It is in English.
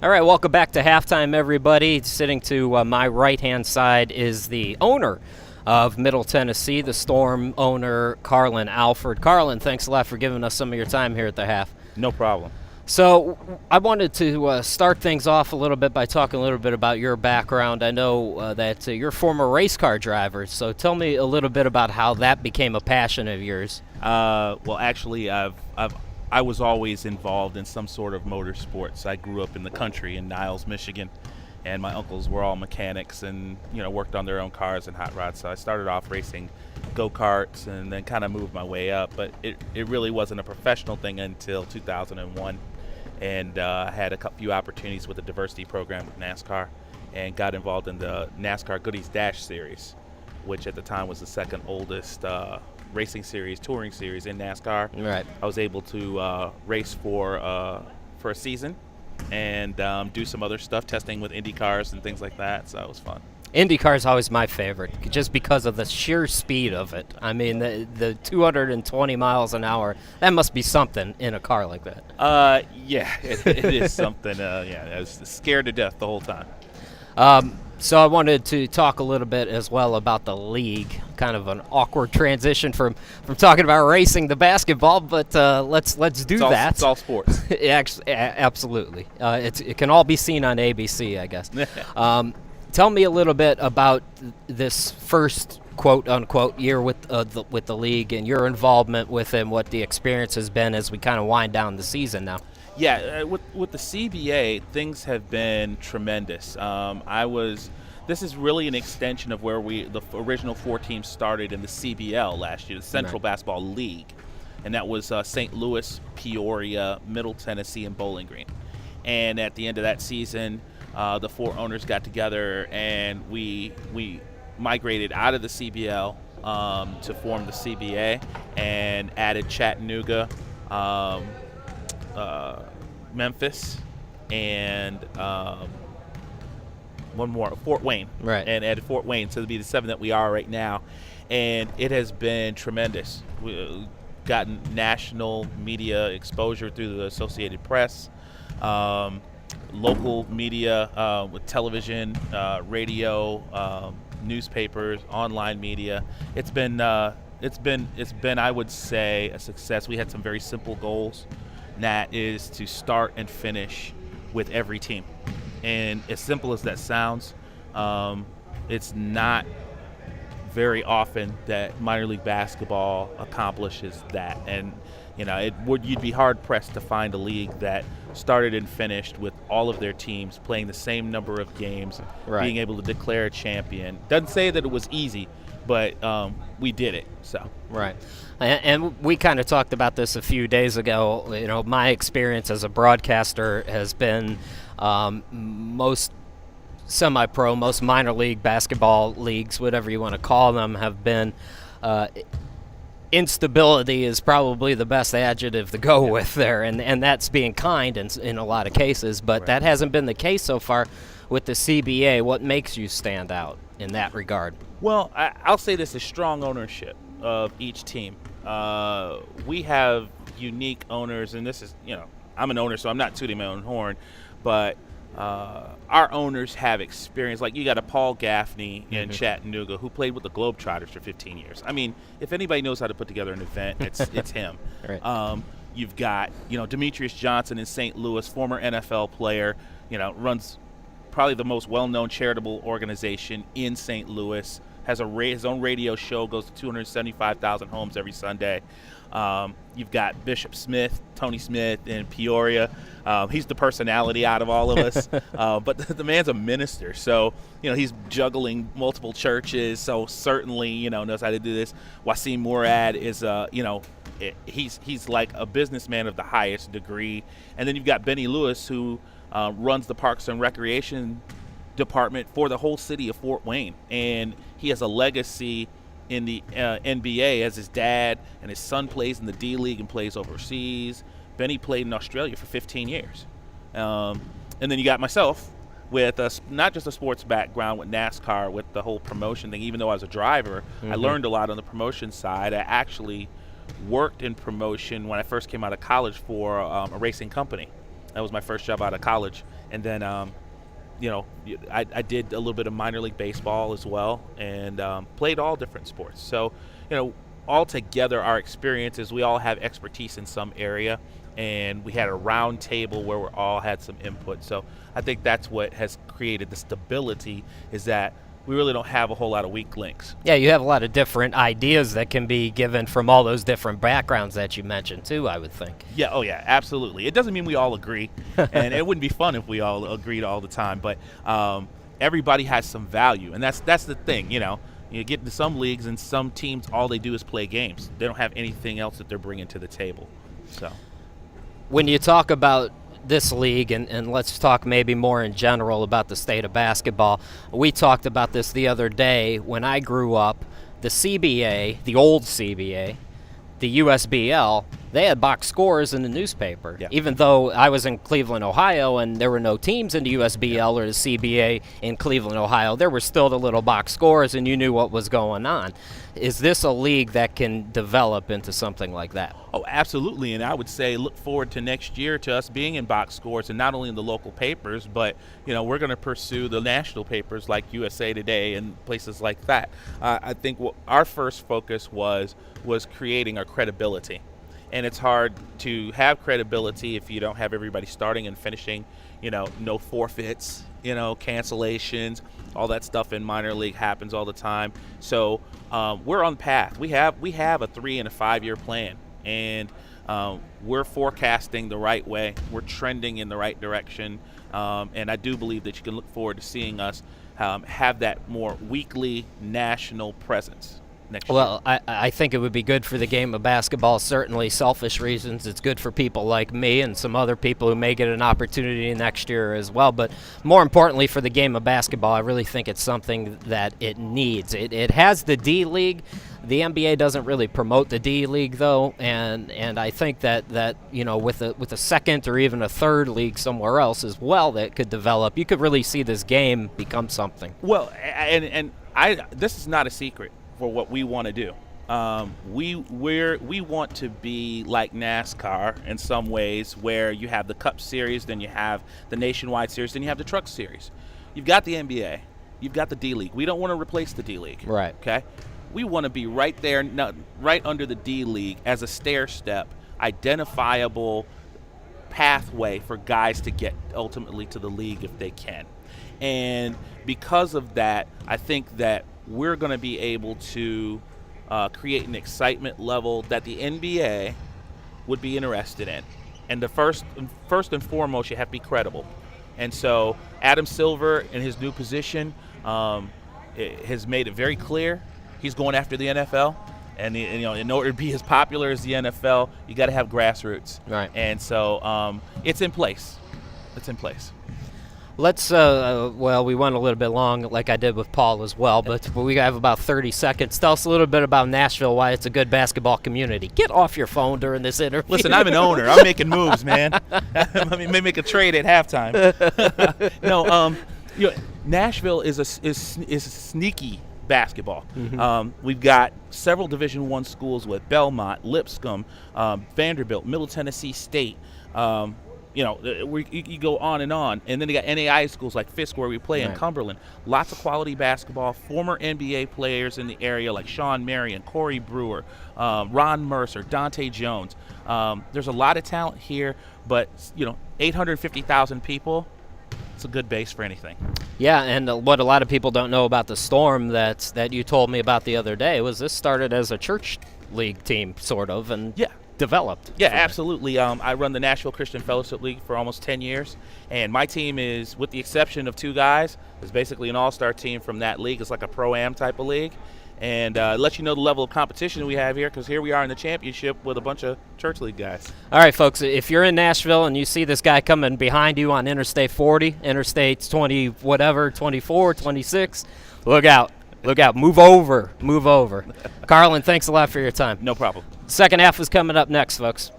All right, welcome back to halftime, everybody. Sitting to my right-hand side is the owner of Middle Tennessee, the Storm owner, Carlin Alford. Carlin, thanks a lot for giving us some of your time here at the half. No problem. So I wanted to start things off a little bit by talking a little bit about your background. I know that you're a former race car driver, so tell me a little bit about how that became a passion of yours. Well, actually, I was always involved in some sort of motorsports. I grew up in the country in Niles, Michigan, and my uncles were all mechanics and worked on their own cars and hot rods. So I started off racing go-karts and then kind of moved my way up. But it really wasn't a professional thing until 2001. And I had a few opportunities with the diversity program with NASCAR and got involved in the NASCAR Goodies Dash series, which at the time was the second oldest racing series, touring series in NASCAR. Right. I was able to race for a season and do some other stuff, testing with Indy cars and things like that, so it was fun. IndyCar is always my favorite, just because of the sheer speed of it. I mean, the 220 miles an hour, that must be something in a car like that. Yeah, it is something. Yeah, I was scared to death the whole time. So I wanted to talk a little bit as well about the league. Kind of an awkward transition from talking about racing to basketball, but let's do that. It's all sports. Absolutely. It can all be seen on ABC, I guess. Tell me a little bit about this first quote-unquote year with the league and your involvement with it and what the experience has been as we kind of wind down the season now. Yeah, with the CBA, things have been tremendous. This is really an extension of where the original 4 teams started in the CBL last year, the Central Basketball League, and that was St. Louis, Peoria, Middle Tennessee, and Bowling Green. And at the end of that season, the 4 owners got together and we migrated out of the CBL to form the CBA and added Chattanooga, Memphis, and one more, Fort Wayne. Right. And added Fort Wayne, so to be the 7 that we are right now. And it has been tremendous. We've gotten national media exposure through the Associated Press, local media with television, radio, newspapers, online media. It's been I would say a success. We had some very simple goals, and that is to start and finish with every team. And as simple as that sounds, it's not very often that minor league basketball accomplishes that. And you'd be hard pressed to find a league that started and finished with all of their teams playing the same number of games, being able to declare a champion. Doesn't say that it was easy, but we did it. So right. And we kind of talked about this a few days ago. My experience as a broadcaster has been most semi-pro, most minor league basketball leagues, whatever you want to call them, have been instability is probably the best adjective to go with there, and that's being kind in a lot of cases, but that hasn't been the case so far with the CBA. What makes you stand out in that regard? Well, I'll say this is strong ownership of each team. We have unique owners, and this is, I'm an owner, so I'm not tooting my own horn, but our owners have experience. Like, you got a Paul Gaffney in Chattanooga who played with the Globetrotters for 15 years. I mean, if anybody knows how to put together an event, it's him. Right. You've got, Demetrius Johnson in St. Louis, former NFL player, runs probably the most well-known charitable organization in St. Louis, has his own radio show, goes to 275,000 homes every Sunday. You've got Bishop Smith, Tony Smith in Peoria. He's the personality out of all of us. But the man's a minister, so he's juggling multiple churches. So certainly knows how to do this. Wasim Murad is he's like a businessman of the highest degree. And then you've got Benny Lewis, who runs the Parks and Recreation department for the whole city of Fort Wayne, and he has a legacy in the NBA as his dad and his son plays in the D League and plays overseas. Benny played in Australia for 15 years. And then you got myself with not just a sports background with NASCAR, with the whole promotion thing. Even though I was a driver, I learned a lot on the promotion side. I actually worked in promotion when I first came out of college for a racing company. That was my first job out of college. And then, I did a little bit of minor league baseball as well, and played all different sports. So, all together, our experiences, we all have expertise in some area, and we had a round table where we all had some input. So I think that's what has created the stability, is that we really don't have a whole lot of weak links. Yeah, you have a lot of different ideas that can be given from all those different backgrounds that you mentioned too, I would think. Yeah, oh yeah, absolutely. It doesn't mean we all agree, and it wouldn't be fun if we all agreed all the time, but everybody has some value, and that's the thing, You get into some leagues and some teams, all they do is play games. They don't have anything else that they're bringing to the table. So, when you talk about this league, and let's talk maybe more in general about the state of basketball, we talked about this the other day. When I grew up, the CBA, the old CBA, the USBL, they had box scores in the newspaper. Yeah. Even though I was in Cleveland, Ohio, and there were no teams in the USBL or the CBA in Cleveland, Ohio, there were still the little box scores, and you knew what was going on. Is this a league that can develop into something like that? Oh, absolutely. And I would say look forward to next year to us being in box scores, and not only in the local papers, but, we're going to pursue the national papers like USA Today and places like that. I think what our first focus was creating our credibility. And it's hard to have credibility if you don't have everybody starting and finishing, no forfeits, cancellations, all that stuff in minor league happens all the time. So we're on path. We have a 3 and a 5 year plan, and we're forecasting the right way. We're trending in the right direction, and I do believe that you can look forward to seeing us have that more weekly national presence next year. Well, I think it would be good for the game of basketball, certainly selfish reasons. It's good for people like me and some other people who may get an opportunity next year as well. But more importantly for the game of basketball, I really think it's something that it needs. It has the D-League. The NBA doesn't really promote the D-League, though, and I think that with a second or even a third league somewhere else as well that could develop, you could really see this game become something. Well, and this is not a secret for what we want to do. We want to be like NASCAR in some ways, where you have the Cup Series, then you have the Nationwide Series, then you have the Truck Series. You've got the NBA, you've got the D-League. We don't want to replace the D-League. Right. Okay? We want to be right there, right under the D-League as a stair-step, identifiable pathway for guys to get ultimately to the league if they can. And because of that, I think that we're going to be able to create an excitement level that the NBA would be interested in. And the first and foremost, you have to be credible. And so Adam Silver, in his new position, has made it very clear he's going after the NFL. And in order to be as popular as the NFL, you got to have grassroots. Right. And so it's in place. It's in place. Let's, we went a little bit long, like I did with Paul as well, but we have about 30 seconds. Tell us a little bit about Nashville, why it's a good basketball community. Get off your phone during this interview. Listen, I'm an owner. I'm making moves, man. I mean, may make a trade at halftime. No, Nashville is sneaky basketball. Mm-hmm. We've got several Division I schools with Belmont, Lipscomb, Vanderbilt, Middle Tennessee State. You go on, and then they got NAI schools like Fisk, where we play, in Cumberland. Lots of quality basketball. Former NBA players in the area like Sean Marion, Corey Brewer, Ron Mercer, Dante Jones. There's a lot of talent here, but 850,000 people. It's a good base for anything. Yeah, and what a lot of people don't know about the Storm that you told me about the other day was this started as a church league team, sort of, and developed. Yeah, absolutely. I run the Nashville Christian Fellowship League for almost 10 years, and my team is, with the exception of 2 guys, is basically an all-star team from that league. It's like a pro-am type of league, and let you know the level of competition we have here, because here we are in the championship with a bunch of church league guys. All right, folks, if you're in Nashville and you see this guy coming behind you on Interstate 40, Interstate 20 whatever, 24, 26, look out. Look out. Move over. Carlin, thanks a lot for your time. No problem. Second half is coming up next, folks.